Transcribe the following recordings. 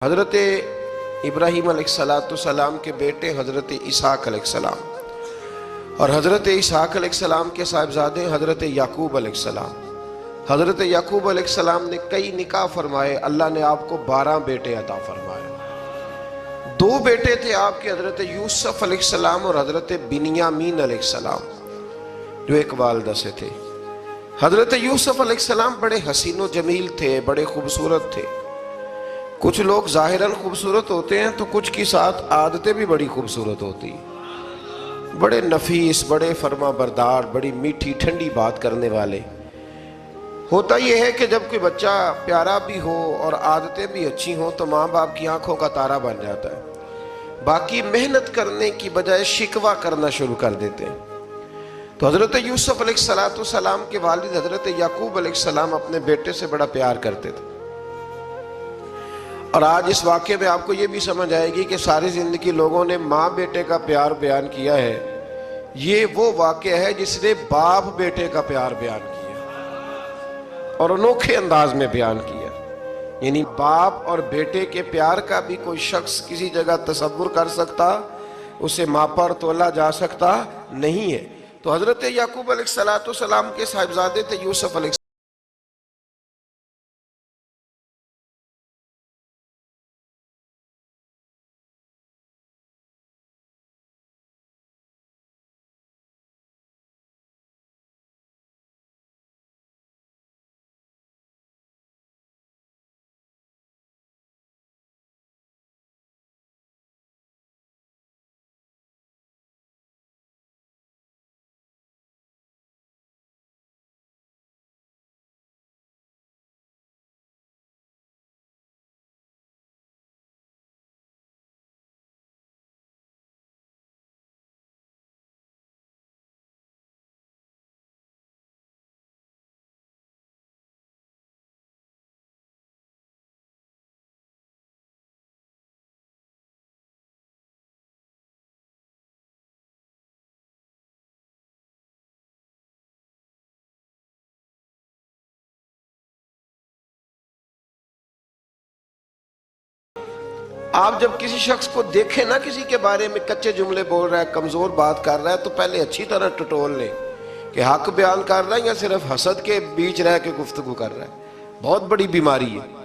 حضرت ابراہیم علیہ السلام کے بیٹے حضرت اسحاق علیہ السلام اور حضرت اسحاق علیہ السلام کے صاحبزادے حضرت یعقوب علیہ السلام. حضرت یعقوب علیہ السلام نے کئی نکاح فرمائے. اللہ نے آپ کو 12 بیٹے عطا فرمائے. 2 بیٹے تھے آپ کے، حضرت یوسف علیہ السلام اور حضرت بنیامین علیہ السلام، جو ایک والدہ سے تھے. حضرت یوسف علیہ السلام بڑے حسین و جمیل تھے، بڑے خوبصورت تھے. کچھ لوگ ظاہراً خوبصورت ہوتے ہیں تو کچھ کی ساتھ عادتیں بھی بڑی خوبصورت ہوتی ہیں. بڑے نفیس، بڑے فرما بردار، بڑی میٹھی ٹھنڈی بات کرنے والے. ہوتا یہ ہے کہ جب کوئی بچہ پیارا بھی ہو اور عادتیں بھی اچھی ہوں تو ماں باپ کی آنکھوں کا تارا بن جاتا ہے. باقی محنت کرنے کی بجائے شکوہ کرنا شروع کر دیتے ہیں. تو حضرت یوسف علیہ السلام کے والد حضرت یعقوب علیہ السلام اپنے بیٹے سے بڑا پیار کرتے تھے. اور آج اس واقعے میں آپ کو یہ بھی سمجھ آئے گی کہ ساری زندگی لوگوں نے ماں بیٹے کا پیار بیان کیا ہے. یہ وہ واقعہ ہے جس نے باپ بیٹے کا پیار بیان کیا اور انوکھے انداز میں بیان کیا. یعنی باپ اور بیٹے کے پیار کا بھی کوئی شخص کسی جگہ تصور کر سکتا، اسے ماپا اور تولا جا سکتا نہیں ہے. تو حضرت یعقوب علیہ السلام کے صاحبزادے تھے یوسف علیہ السلام. آپ جب کسی شخص کو دیکھیں نا کسی کے بارے میں کچے جملے بول رہا ہے، کمزور بات کر رہا ہے، تو پہلے اچھی طرح ٹٹول لیں کہ حق بیان کر رہا ہے یا صرف حسد کے بیچ رہ کے گفتگو کر رہا ہے. بہت بڑی بیماری ہے.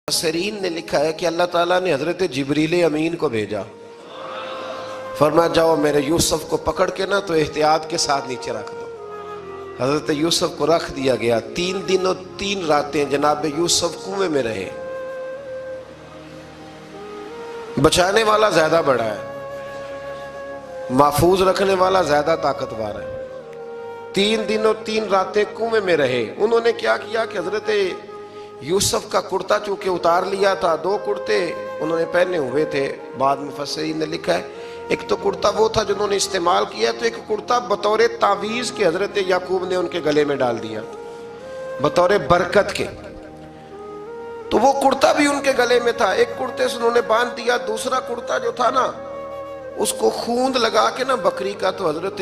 مفسرین نے لکھا ہے کہ اللہ تعالیٰ نے حضرت جبریل امین کو بھیجا. فرمایا جاؤ میرے یوسف کو پکڑ کے نا تو احتیاط کے ساتھ نیچے رکھ دو. حضرت یوسف کو رکھ دیا گیا. 3 دن اور 3 راتیں جناب یوسف کنویں میں رہے. بچانے والا زیادہ بڑا ہے، محفوظ رکھنے والا زیادہ طاقتور ہے. 3 دن اور 3 راتیں کنویں میں رہے. انہوں نے کیا کیا کہ حضرت یوسف کا کرتا چونکہ اتار لیا تھا، 2 کرتے انہوں نے پہنے ہوئے تھے. بعد مفسرین نے لکھا ہے ایک تو کرتا وہ تھا جنہوں نے استعمال کیا، تو ایک کرتا بطور تعویذ کے حضرت یعقوب نے ان کے گلے میں ڈال دیا بطور برکت کے. تو وہ کرتا بھی ان کے گلے میں تھا. ایک کرتے سے انہوں نے باندھ دیا. دوسرا کرتا جو تھا نا اس کو خوند لگا کے نا بکری کا، تو حضرت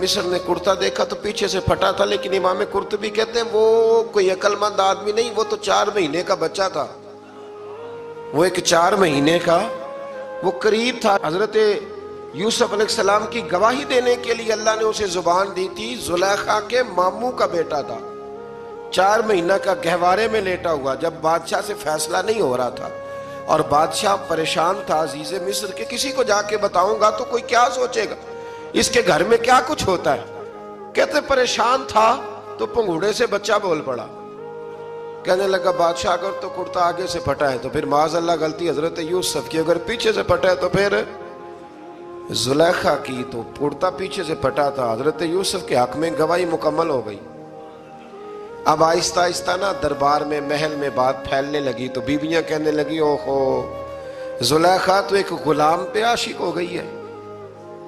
مصر نے کرتا دیکھا تو پیچھے سے پھٹا تھا، لیکن امام قرطبی کہتے ہیں وہ کوئی عقل مند آدمی نہیں، وہ تو 4 مہینے کا بچہ تھا، وہ ایک 4 مہینے کا وہ قریب تھا۔ حضرت یوسف علیہ السلام کی گواہی دینے کے لیے اللہ نے اسے زبان دی تھی، زلیخا کے ماموں کا بیٹا تھا، 4 مہینہ کا گہوارے میں لیٹا ہوا، جب بادشاہ سے فیصلہ نہیں ہو رہا تھا اور بادشاہ پریشان تھا عزیز مصر کے کسی کو جا کے بتاؤں گا تو کوئی کیا سوچے گا، اس کے گھر میں کیا کچھ ہوتا ہے۔ کہتے پریشان تھا تو پنگوڑے سے بچہ بول پڑا، کہنے لگا بادشاہ اگر تو کرتا آگے سے پھٹا ہے تو پھر معاذ اللہ غلطی حضرت یوسف کی، اگر پیچھے سے پھٹا ہے تو پھر زلیخا کی، تو کرتا پیچھے سے پھٹا تھا۔ حضرت یوسف کے حق میں گواہی مکمل ہو گئی۔ اب آہستہ آہستہ نا دربار میں محل میں بات پھیلنے لگی، تو بیویاں کہنے لگی اوہو زلیخا تو ایک غلام پہ عاشق ہو گئی ہے،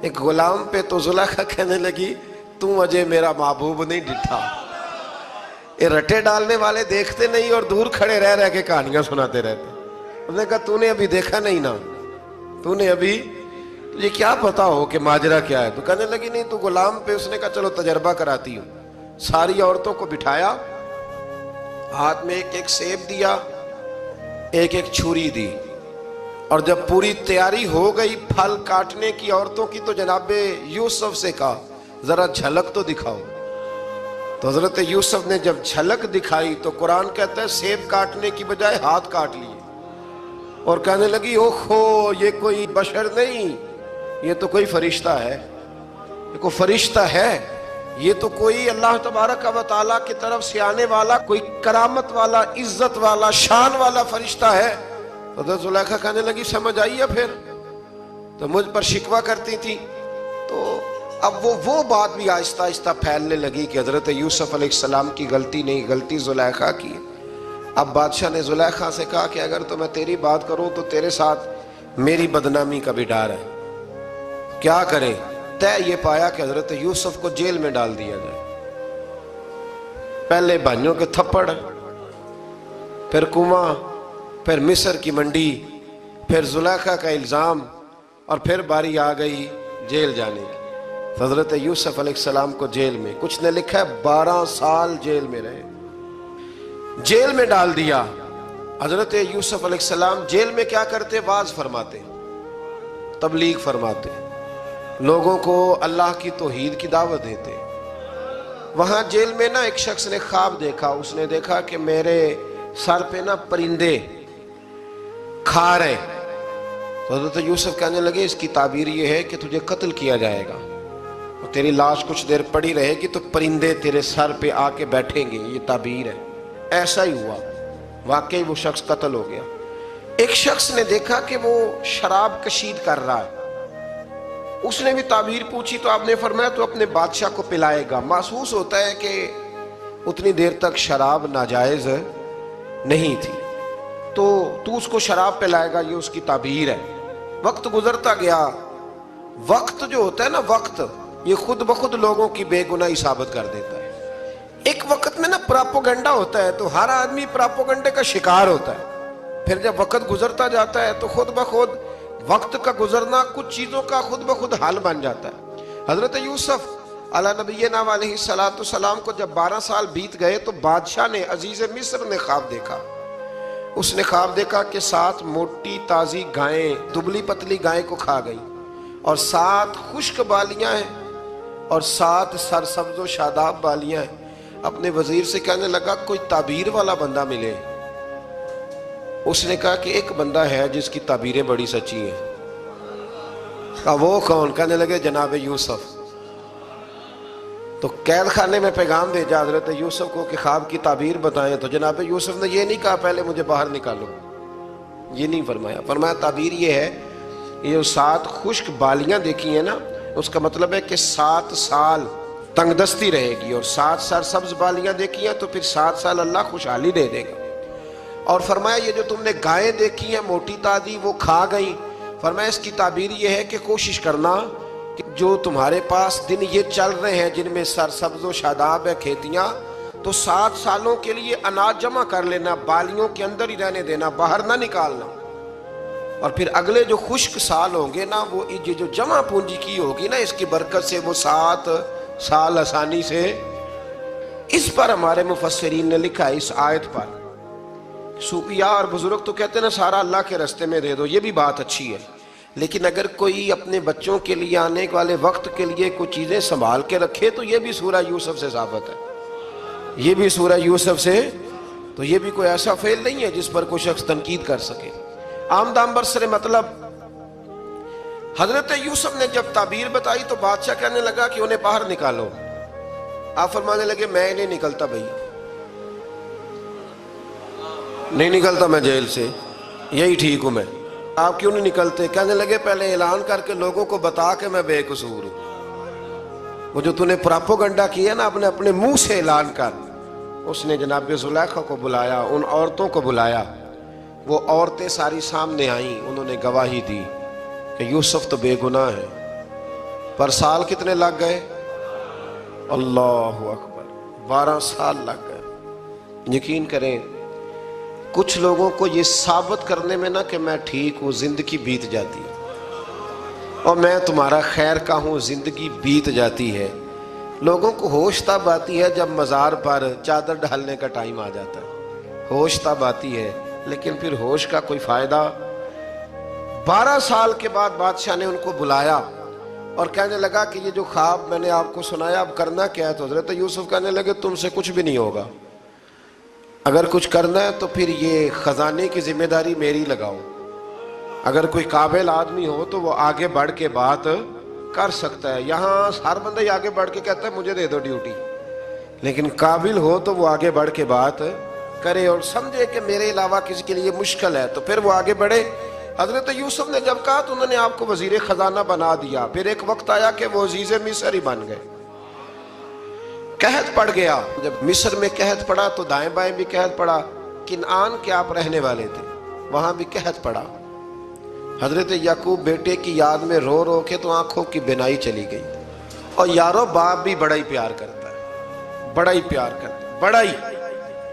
ایک غلام پہ۔ تو زلیخا کہنے لگی تم اجے میرا محبوب نہیں ڈٹھا۔ یہ رٹے ڈالنے والے دیکھتے نہیں اور دور کھڑے رہ رہ کے کہانیاں سناتے رہتے۔ انہوں نے کہا تو نے ابھی دیکھا نہیں نا، تو نے ابھی تجھے کیا پتا ہو کہ ماجرا کیا ہے؟ تو کہنے لگی نہیں تو غلام پہ۔ اس نے کہا چلو تجربہ کراتی ہوں۔ ساری عورتوں کو بٹھایا، ہاتھ میں ایک ایک سیب دیا، ایک ایک چھری دی، اور جب پوری تیاری ہو گئی پھل کاٹنے کی عورتوں کی تو جناب یوسف سے کہا ذرا جھلک تو دکھاؤ۔ تو حضرت یوسف نے جب جھلک دکھائی تو قرآن کہتا ہے سیب کاٹنے کی بجائے ہاتھ کاٹ لیے، اور کہنے لگی اوہو یہ کوئی بشر نہیں، یہ تو کوئی فرشتہ ہے، یہ کوئی فرشتہ ہے، یہ تو کوئی اللہ تبارک و تعالیٰ کی طرف سے آنے والا کوئی کرامت والا عزت والا شان والا فرشتہ ہے۔ حضرت زلیخا کہنے لگی سمجھ آئی ہے پھر تو مجھ پر شکوہ کرتی تھی۔ تو اب وہ بات بھی آہستہ آہستہ پھیلنے لگی کہ حضرت یوسف علیہ السلام کی غلطی نہیں، غلطی زلیخا کی۔ اب بادشاہ نے زلیخا سے کہا کہ اگر تو میں تیری بات کروں تو تیرے ساتھ میری بدنامی کا بھی ڈر ہے، کیا کریں؟ طے یہ پایا کہ حضرت یوسف کو جیل میں ڈال دیا جائے۔ پہلے بھائیوں کے تھپڑ، پھر کنواں، پھر مصر کی منڈی، پھر زلیخا کا الزام، اور پھر باری آ گئی جیل جانے کی۔ حضرت یوسف علیہ السلام کو جیل میں، کچھ نے لکھا ہے 12 سال جیل میں رہے، جیل میں ڈال دیا۔ حضرت یوسف علیہ السلام جیل میں کیا کرتے؟ واعظ فرماتے، تبلیغ فرماتے، لوگوں کو اللہ کی توحید کی دعوت دیتے۔ وہاں جیل میں نا ایک شخص نے خواب دیکھا، اس نے دیکھا کہ میرے سر پہ نا پرندے کھا رہے۔ تو حضرت یوسف کہنے لگے اس کی تعبیر یہ ہے کہ تجھے قتل کیا جائے گا، اور تیری لاش کچھ دیر پڑی رہے گی تو پرندے تیرے سر پہ آ کے بیٹھیں گے، یہ تعبیر ہے۔ ایسا ہی ہوا، واقعی وہ شخص قتل ہو گیا۔ ایک شخص نے دیکھا کہ وہ شراب کشید کر رہا ہے، اس نے بھی تعبیر پوچھی تو آپ نے فرمایا تو اپنے بادشاہ کو پلائے گا۔ محسوس ہوتا ہے کہ اتنی دیر تک شراب ناجائز نہیں تھی، تو اس کو شراب پلائے گا، یہ اس کی تعبیر ہے۔ وقت گزرتا گیا، وقت جو ہوتا ہے نا، وقت یہ خود بخود لوگوں کی بے گناہی ثابت کر دیتا ہے۔ ایک وقت میں نا پراپوگنڈا ہوتا ہے تو ہر آدمی پراپوگنڈے کا شکار ہوتا ہے، پھر جب وقت گزرتا جاتا ہے تو خود بخود وقت کا گزرنا کچھ چیزوں کا خود بخود حل بن جاتا ہے۔ حضرت یوسف علیہ نبینا علیہ السلام کو جب 12 سال بیت گئے تو بادشاہ نے، عزیز مصر نے خواب دیکھا۔ اس نے خواب دیکھا کہ 7 موٹی تازی گائیں دبلی پتلی گائیں کو کھا گئی، اور 7 خشک بالیاں ہیں اور 7 سرسبز و شاداب بالیاں ہیں۔ اپنے وزیر سے کہنے لگا کوئی تعبیر والا بندہ ملے۔ اس نے کہا کہ ایک بندہ ہے جس کی تعبیریں بڑی سچی ہیں۔ کہا وہ کون؟ کہنے لگے جناب یوسف۔ تو قید خانے میں پیغام بھیجا حضرت یوسف کو کہ خواب کی تعبیر بتائیں، تو جناب یوسف نے یہ نہیں کہا پہلے مجھے باہر نکالو، یہ نہیں فرمایا۔ فرمایا تعبیر یہ ہے، یہ جو 7 خشک بالیاں دیکھی ہیں نا، اس کا مطلب ہے کہ 7 سال تنگ دستی رہے گی، اور 7 سرسبز بالیاں دیکھی ہیں تو پھر 7 سال اللہ خوشحالی دے دے گا۔ اور فرمایا یہ جو تم نے گائیں دیکھی ہیں موٹی تازی وہ کھا گئی، فرمایا اس کی تعبیر یہ ہے کہ کوشش کرنا کہ جو تمہارے پاس دن یہ چل رہے ہیں جن میں سرسبز و شاداب ہے کھیتیاں، تو 7 سالوں کے لیے اناج جمع کر لینا، بالیوں کے اندر ہی رہنے دینا، باہر نہ نکالنا۔ اور پھر اگلے جو خشک سال ہوں گے نا، وہ یہ جو جمع پونجی کی ہوگی نا، اس کی برکت سے وہ 7 سال آسانی سے. اس پر ہمارے مفسرین نے لکھا ہے، اس آیت پر. صوفیاء اور بزرگ تو کہتے ہیں نا سارا اللہ کے راستے میں دے دو، یہ بھی بات اچھی ہے، لیکن اگر کوئی اپنے بچوں کے لیے آنے والے وقت کے لیے کوئی چیزیں سنبھال کے رکھے تو یہ بھی سورہ یوسف سے ثابت ہے. یہ بھی سورہ یوسف سے، تو یہ بھی کوئی ایسا فعل نہیں ہے جس پر کوئی شخص تنقید کر سکے. آمدام برسر مطلب حضرت یوسف نے جب تعبیر بتائی تو بادشاہ کہنے لگا کہ انہیں باہر نکالو. آپ فرمانے لگے میں نہیں نکلتا بھائی، نہیں نکلتا میں جیل سے، یہی ٹھیک ہوں میں. آپ کیوں نہیں نکلتے؟ کہنے لگے پہلے اعلان کر کے لوگوں کو بتا کہ میں بے قصور ہوں. وہ جو تو نے پراپوگنڈا کیا نا اپنے منہ سے اعلان کر. اس نے جناب زلیخا کو بلایا، ان عورتوں کو بلایا، وہ عورتیں ساری سامنے آئیں، انہوں نے گواہی دی کہ یوسف تو بے گناہ ہے. پر سال کتنے لگ گئے؟ اللہ اکبر، 12 سال لگ گئے. یقین کریں کچھ لوگوں کو یہ ثابت کرنے میں نا کہ میں ٹھیک ہوں زندگی بیت جاتی ہے، اور میں تمہارا خیر کا ہوں زندگی بیت جاتی ہے. لوگوں کو ہوش تب آتی ہے جب مزار پر چادر ڈالنے کا ٹائم آ جاتا ہے، ہوش تب آتی ہے، لیکن پھر ہوش کا کوئی فائدہ. 12 سال کے بعد بادشاہ نے ان کو بلایا اور کہنے لگا کہ یہ جو خواب میں نے آپ کو سنایا اب کرنا کیا ہے؟ تو حضرت یوسف کہنے لگے تم سے کچھ بھی نہیں ہوگا، اگر کچھ کرنا ہے تو پھر یہ خزانے کی ذمہ داری میری لگاؤ. اگر کوئی قابل آدمی ہو تو وہ آگے بڑھ کے بات کر سکتا ہے. یہاں ہر بندہ ہی آگے بڑھ کے کہتا ہے مجھے دے دو ڈیوٹی، لیکن قابل ہو تو وہ آگے بڑھ کے بات کرے اور سمجھے کہ میرے علاوہ کسی کے لیے مشکل ہے تو پھر وہ آگے بڑھے. حضرت یوسف نے جب کہا تو انہوں نے آپ کو وزیر خزانہ بنا دیا. پھر ایک وقت آیا کہ وہ عزیز مصر ہی بن گئے. قحط پڑ گیا، جب مصر میں قحط پڑا تو دائیں بائیں بھی قحط پڑا. کنعان کے آپ رہنے والے تھے، وہاں بھی قحط پڑا. حضرت یعقوب بیٹے کی یاد میں رو رو کے تو آنکھوں کی بینائی چلی گئی. اور یارو باپ بھی بڑا ہی پیار کرتا ہے، بڑا ہی پیار کرتا ہے، بڑا ہی.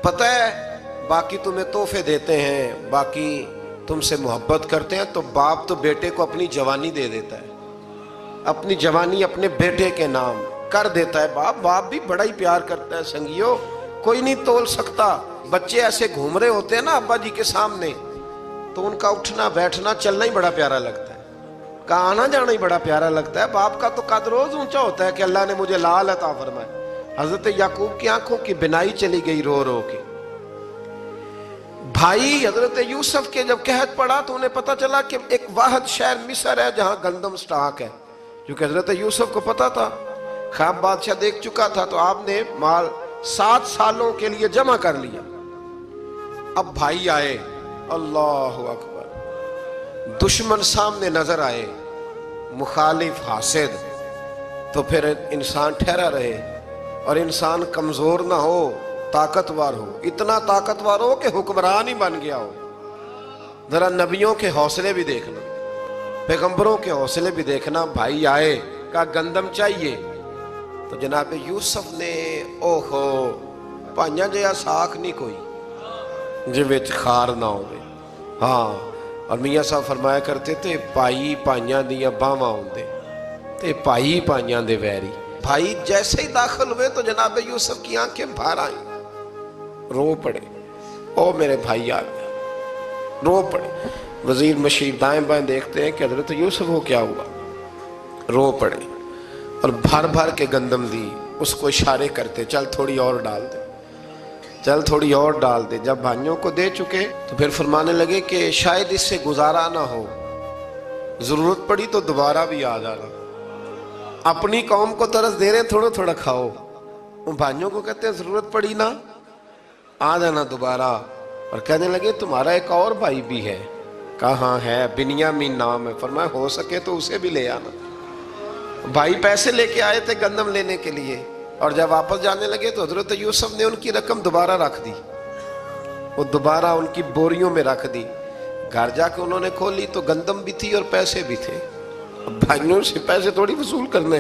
پتہ ہے باقی تمہیں تحفے دیتے ہیں، باقی تم سے محبت کرتے ہیں، تو باپ تو بیٹے کو اپنی جوانی دے دیتا ہے، اپنی جوانی اپنے بیٹے کے نام کر دیتا ہے. باپ بھی بڑا ہی پیار کرتا ہے. سنگیو کوئی نہیں تول سکتا. بچے ایسے گھوم رہے ہوتے ہیں نا ابا جی کے سامنے تو ان کا اٹھنا بیٹھنا چلنا ہی بڑا پیارا لگتا ہے، کا آنا جانا ہی بڑا پیارا لگتا ہے. باپ کا تو قد روز اونچا ہوتا ہے کہ اللہ نے مجھے لال عطا فرمایا. حضرت یعقوب کی آنکھوں کی بینائی چلی گئی رو رو کے. بھائی حضرت یوسف کے جب قحط پڑا تو انہیں پتا چلا کہ ایک واحد شہر مصر ہے جہاں گندم سٹاک ہے، کیونکہ حضرت یوسف کو پتا تھا، خواب بادشاہ دیکھ چکا تھا. تو آپ نے مال 7 سالوں کے لیے جمع کر لیا. اب بھائی آئے، اللہ اکبر، دشمن سامنے نظر آئے، مخالف حاسد، تو پھر انسان ٹھہرا رہے اور انسان کمزور نہ ہو، طاقتور ہو. اتنا طاقتور ہو کہ حکمران ہی بن گیا ہو. ذرا نبیوں کے حوصلے بھی دیکھنا، پیغمبروں کے حوصلے بھی دیکھنا. بھائی آئے، کہا گندم چاہیے. تو جناب یوسف نے اوہو پائیاں جیا ساکھ نہیں کوئی جے وچ خار نہ ہوئے. ہاں، اور میاں صاحب فرمایا کرتے تھے پائی پائیاں دیاں باواں ہوندے تے پائی پائیاں دے ویری. بھائی جیسے ہی داخل ہوئے تو جناب یوسف کی آنکھیں بھار آئیں، رو پڑے. او میرے بھائی آ گیا، رو پڑے. وزیر مشیر دائیں بائیں دیکھتے ہیں کہ حضرت یوسف کو کیا ہوا، رو پڑے اور بھر بھر کے گندم دی. اس کو اشارے کرتے چل تھوڑی اور ڈال دے، چل تھوڑی اور ڈال دے. جب بھائیوں کو دے چکے تو پھر فرمانے لگے کہ شاید اس سے گزارا نہ ہو، ضرورت پڑی تو دوبارہ بھی آ جانا. اپنی قوم کو ترس دے رہے ہیں تھوڑا تھوڑا کھاؤ. ان بھائیوں کو کہتے ہیں ضرورت پڑی نا آ جانا دوبارہ. اور کہنے لگے تمہارا ایک اور بھائی بھی ہے. کہاں ہے؟ بنیامین نام ہے. فرمایا ہو سکے تو اسے بھی لے آنا. بھائی پیسے لے کے آئے تھے گندم لینے کے لیے، اور جب واپس جانے لگے تو حضرت یوسف نے ان کی رقم دوبارہ رکھ دی، وہ دوبارہ ان کی بوریوں میں رکھ دی. گھر جا کے انہوں نے کھولی تو گندم بھی تھی اور پیسے بھی تھے. بھائیوں سے پیسے تھوڑی وصول کرنے.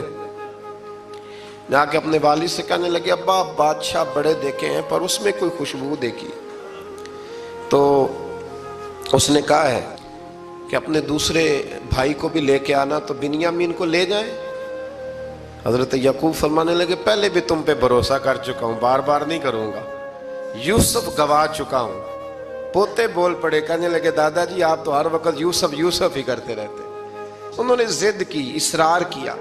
جا کے اپنے والد سے کہنے لگے ابا بادشاہ بڑے دیکھے ہیں پر اس میں کوئی خوشبو دیکھی. تو اس نے کہا ہے کہ اپنے دوسرے بھائی کو بھی لے کے آنا تو بنیامین کو لے جائیں. حضرت یعقوب فرمانے لگے پہلے بھی تم پہ بھروسہ کر چکا ہوں، بار بار نہیں کروں گا، یوسف گوا چکا ہوں. پوتے بول پڑے، کہنے لگے دادا جی آپ تو ہر وقت یوسف یوسف ہی کرتے رہتے. انہوں نے ضد کی، اصرار کیا،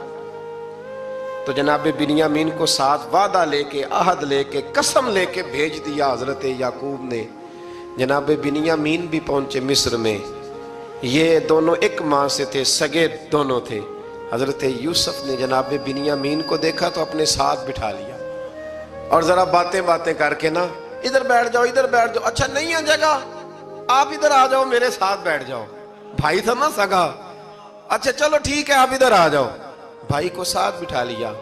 تو جناب بنیامین کو ساتھ وعدہ لے کے، عہد لے کے، قسم لے کے بھیج دیا حضرت یعقوب نے. جناب بنیامین بھی پہنچے مصر میں. یہ دونوں ایک ماں سے تھے، سگے دونوں تھے. حضرت یوسف نے جناب بنیامین کو دیکھا تو اپنے ساتھ بٹھا لیا اور ذرا باتیں کر کے نا، ادھر بیٹھ جاؤ ادھر بیٹھ جاؤ، اچھا نہیں ہے جگہ، آپ ادھر آ جاؤ میرے ساتھ بیٹھ جاؤ. بھائی تھا نا سگا، اچھا چلو ٹھیک ہے آپ ادھر آ جاؤ. بھائی کو ساتھ بٹھا لیا.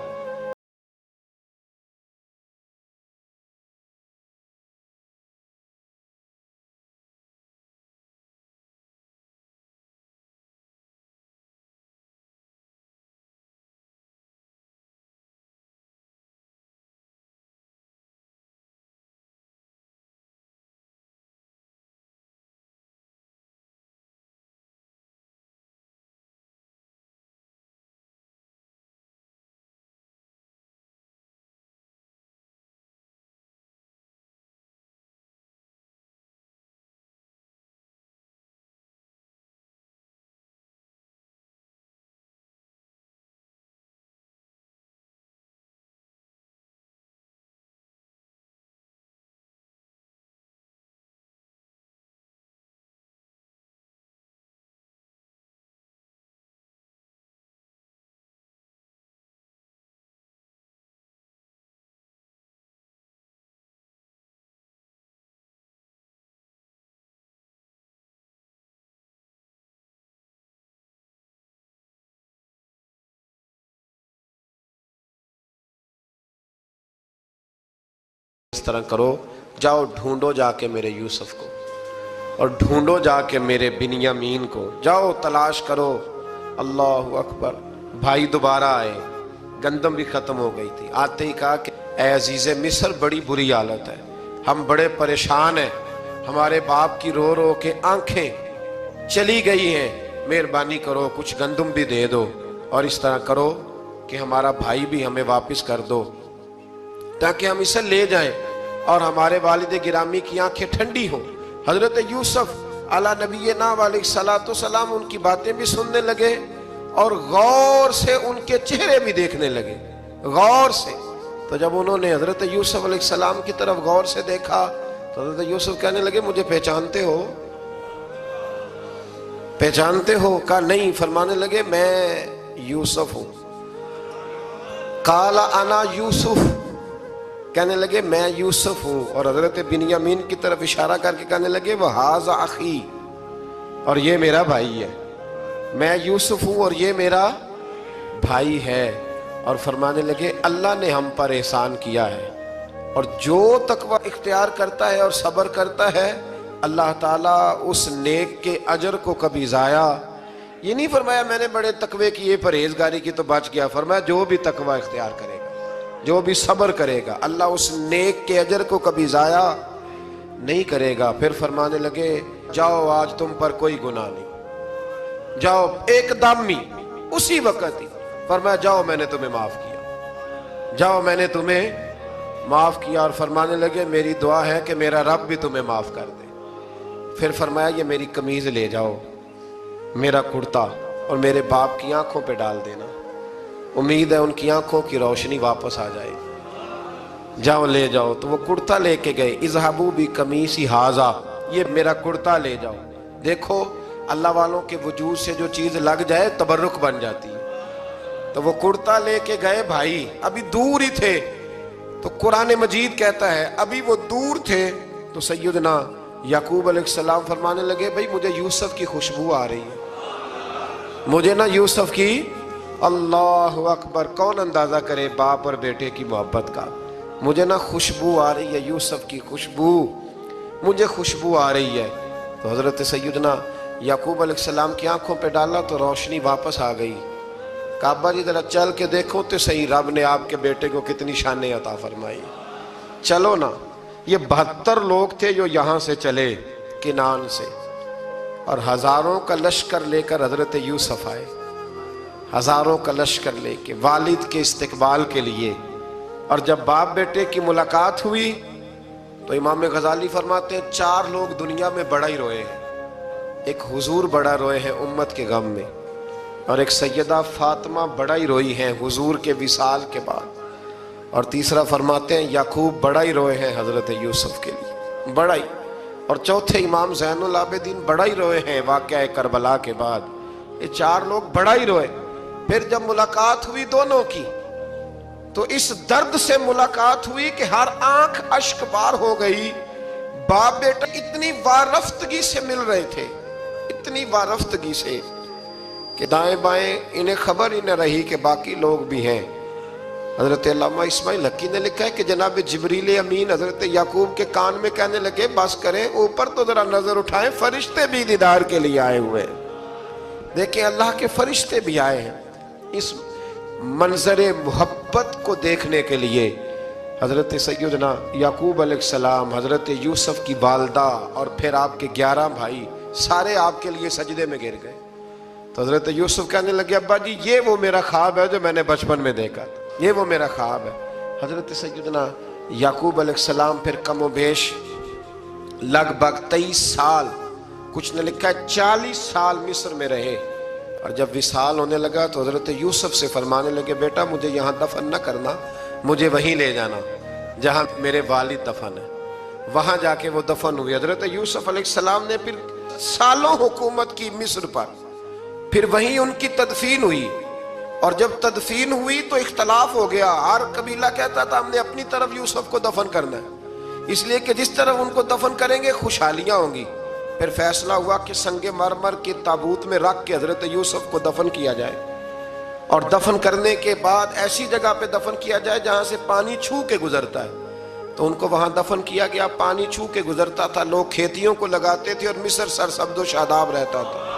اس طرح کرو، جاؤ ڈھونڈو جا کے میرے یوسف کو، اور ڈھونڈو جا کے میرے بنیامین کو، جاؤ تلاش کرو. اللہ اکبر. بھائی دوبارہ آئے، گندم بھی ختم ہو گئی تھی. آتے ہی کہا کہ اے عزیز مصر بڑی بری حالت ہے، ہم بڑے پریشان ہیں، ہمارے باپ کی رو رو کے آنکھیں چلی گئی ہیں، مہربانی کرو کچھ گندم بھی دے دو، اور اس طرح کرو کہ ہمارا بھائی بھی ہمیں واپس کر دو تاکہ ہم اسے لے جائیں اور ہمارے والد گرامی کی آنکھیں ٹھنڈی ہوں. حضرت یوسف علیٰ نبینا علیہ السلام ان کی باتیں بھی سننے لگے اور غور سے ان کے چہرے بھی دیکھنے لگے، غور سے. تو جب انہوں نے حضرت یوسف علیہ السلام کی طرف غور سے دیکھا تو حضرت یوسف کہنے لگے مجھے پہچانتے ہو؟ پہچانتے ہو؟ کہا نہیں. فرمانے لگے میں یوسف ہوں. قال انا یوسف، کہنے لگے میں یوسف ہوں. اور حضرت بنیامین کی طرف اشارہ کر کے کہنے لگے وَهَذَا أَخِي، اور یہ میرا بھائی ہے. میں یوسف ہوں اور یہ میرا بھائی ہے. اور فرمانے لگے اللہ نے ہم پر احسان کیا ہے، اور جو تقوی اختیار کرتا ہے اور صبر کرتا ہے اللہ تعالیٰ اس نیک کے اجر کو کبھی ضائع. یہ نہیں فرمایا میں نے بڑے تقوی کیے پرہیزگاری کی تو بچ گیا، فرمایا جو بھی تقوی اختیار کرے گا، جو بھی صبر کرے گا، اللہ اس نیک کے اجر کو کبھی ضائع نہیں کرے گا. پھر فرمانے لگے جاؤ آج تم پر کوئی گناہ نہیں، جاؤ. ایک دم ہی اسی وقت ہی فرمایا جاؤ میں نے تمہیں معاف کیا، جاؤ میں نے تمہیں معاف کیا. اور فرمانے لگے میری دعا ہے کہ میرا رب بھی تمہیں معاف کر دے. پھر فرمایا یہ میری قمیض لے جاؤ، میرا کرتا، اور میرے باپ کی آنکھوں پہ ڈال دینا، امید ہے ان کی آنکھوں کی روشنی واپس آ جائے. جاؤ لے جاؤ. تو وہ کرتا لے کے گئے. اذهبوا بقمیصی ھذا، یہ میرا کرتا لے جاؤ. دیکھو اللہ والوں کے وجود سے جو چیز لگ جائے تبرک بن جاتی ہے. تو وہ کرتا لے کے گئے. بھائی ابھی دور ہی تھے، تو قرآن مجید کہتا ہے ابھی وہ دور تھے تو سیدنا یعقوب علیہ السلام فرمانے لگے بھئی مجھے یوسف کی خوشبو آ رہی ہے، مجھے نا یوسف کی. اللہ اکبر. کون اندازہ کرے باپ اور بیٹے کی محبت کا. مجھے نا خوشبو آ رہی ہے، یوسف کی خوشبو، مجھے خوشبو آ رہی ہے. تو حضرت سیدنا یعقوب علیہ السلام کی آنکھوں پہ ڈالا تو روشنی واپس آ گئی. کعبہ جی ذرا چل کے دیکھو تو صحیح رب نے آپ کے بیٹے کو کتنی شانیں عطا فرمائی. چلو نا. یہ 72 لوگ تھے جو یہاں سے چلے کنان سے، اور ہزاروں کا لشکر لے کر حضرت یوسف آئے، ہزاروں کا لشکر لے کے والد کے استقبال کے لیے۔ اور جب باپ بیٹے کی ملاقات ہوئی تو امام غزالی فرماتے ہیں 4 لوگ دنیا میں بڑا ہی روئے ہیں۔ ایک حضور بڑا روئے ہیں امت کے غم میں، اور ایک سیدہ فاطمہ بڑا ہی روئی ہیں حضور کے وصال کے بعد، اور تیسرا فرماتے ہیں یعقوب بڑا ہی روئے ہیں حضرت یوسف کے لیے، بڑا ہی، اور چوتھے امام زین العابدین بڑا ہی روئے ہیں واقعہ کربلا کے بعد۔ یہ 4 لوگ بڑا ہی روئے۔ پھر جب ملاقات ہوئی دونوں کی تو اس درد سے ملاقات ہوئی کہ ہر آنکھ اشک بار ہو گئی۔ باپ بیٹا اتنی وارفتگی سے مل رہے تھے، اتنی وارفتگی سے کہ دائیں بائیں انہیں خبر ہی نہ رہی کہ باقی لوگ بھی ہیں۔ حضرت علامہ اسماعیل حقی نے لکھا ہے کہ جناب جبریل امین حضرت یعقوب کے کان میں کہنے لگے بس کریں، اوپر تو ذرا نظر اٹھائیں، فرشتے بھی دیدار کے لیے آئے ہوئے ہیں۔ دیکھیں اللہ کے فرشتے بھی آئے ہیں اس منظر محبت کو دیکھنے کے لیے۔ حضرت سیدنا یعقوب علیہ السلام، حضرت یوسف کی والدہ، اور پھر آپ کے 11 بھائی سارے آپ کے لیے سجدے میں گر گئے۔ تو حضرت یوسف کہنے لگے ابا جی یہ وہ میرا خواب ہے جو میں نے بچپن میں دیکھا تھا، یہ وہ میرا خواب ہے۔ حضرت سیدنا یعقوب علیہ السلام پھر کم و بیش لگ بھگ 23 سال، کچھ نے لکھا ہے 40 سال مصر میں رہے، اور جب وصال ہونے لگا تو حضرت یوسف سے فرمانے لگے بیٹا مجھے یہاں دفن نہ کرنا، مجھے وہیں لے جانا جہاں میرے والد دفن ہے۔ وہاں جا کے وہ دفن ہوئے۔ حضرت یوسف علیہ السلام نے پھر سالوں حکومت کی مصر پر، پھر وہیں ان کی تدفین ہوئی، اور جب تدفین ہوئی تو اختلاف ہو گیا۔ ہر قبیلہ کہتا تھا ہم نے اپنی طرف یوسف کو دفن کرنا ہے، اس لیے کہ جس طرف ان کو دفن کریں گے خوشحالیاں ہوں گی۔ پھر فیصلہ ہوا کہ سنگ مرمر کے تابوت میں رکھ کے حضرت یوسف کو دفن کیا جائے، اور دفن کرنے کے بعد ایسی جگہ پہ دفن کیا جائے جہاں سے پانی چھو کے گزرتا ہے۔ تو ان کو وہاں دفن کیا گیا، پانی چھو کے گزرتا تھا، لوگ کھیتیوں کو لگاتے تھے اور مصر سرسبز و شاداب رہتا تھا۔